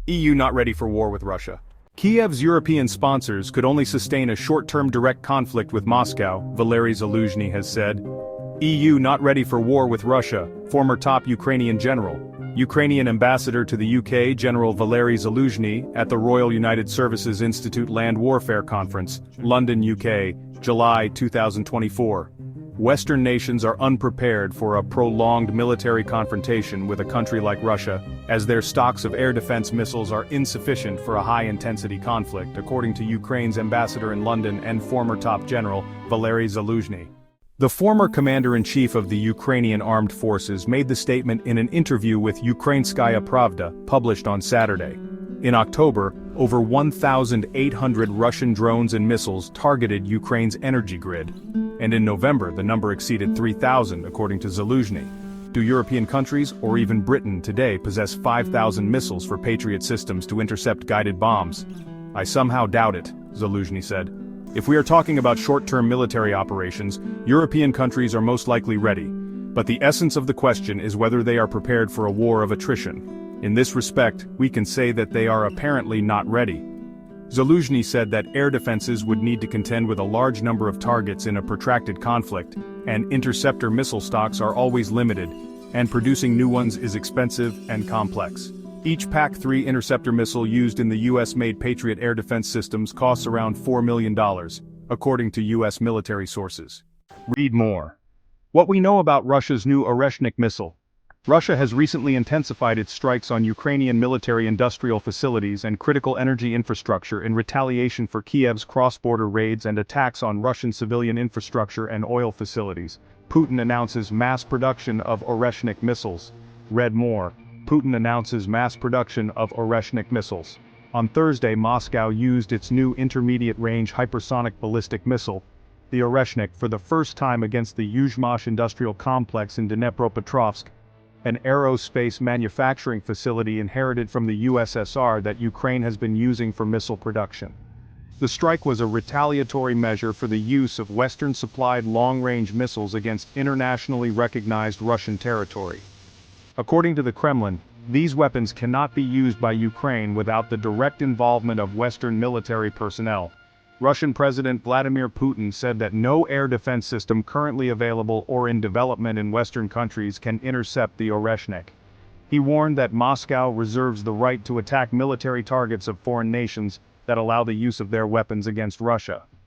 EU not ready for war with Russia. Kiev's European sponsors could only sustain a short-term direct conflict with Moscow, Valery Zaluzhny has said. EU not ready for war with Russia, former top Ukrainian general. Ukrainian ambassador to the UK General Valery Zaluzhny at the Royal United Services Institute Land Warfare Conference, London, UK, July 2024. Western nations are unprepared for a prolonged military confrontation with a country like Russia, as their stocks of air defense missiles are insufficient for a high-intensity conflict, according to Ukraine's ambassador in London and former top general, Valery Zaluzhny. The former commander-in-chief of the Ukrainian armed forces made the statement in an interview with Ukrainskaya Pravda, published on Saturday. In October, over 1,800 Russian drones and missiles targeted Ukraine's energy grid. And in November the number exceeded 3,000 according to Zaluzhny. Do European countries, or even Britain today, possess 5,000 missiles for Patriot systems to intercept guided bombs? I somehow doubt it, Zaluzhny said. If we are talking about short-term military operations, European countries are most likely ready. But the essence of the question is whether they are prepared for a war of attrition. In this respect, we can say that they are apparently not ready. Zaluzhny said that air defenses would need to contend with a large number of targets in a protracted conflict, and interceptor missile stocks are always limited, and producing new ones is expensive and complex. Each PAC-3 interceptor missile used in the US-made Patriot air defense systems costs around $4 million, according to US military sources. Read more. What we know about Russia's new Oreshnik missile. Russia has recently intensified its strikes on Ukrainian military-industrial facilities and critical energy infrastructure in retaliation for Kiev's cross-border raids and attacks on Russian civilian infrastructure and oil facilities. Putin announces mass production of Oreshnik missiles. Read more. Putin announces mass production of Oreshnik missiles. On Thursday, Moscow used its new intermediate-range hypersonic ballistic missile, the Oreshnik, for the first time against the Yuzhmash industrial complex in Dnepropetrovsk, an aerospace manufacturing facility inherited from the USSR that Ukraine has been using for missile production. The strike was a retaliatory measure for the use of Western-supplied long-range missiles against internationally recognized Russian territory. According to the Kremlin, these weapons cannot be used by Ukraine without the direct involvement of Western military personnel. Russian President Vladimir Putin said that no air defense system currently available or in development in Western countries can intercept the Oreshnik. He warned that Moscow reserves the right to attack military targets of foreign nations that allow the use of their weapons against Russia.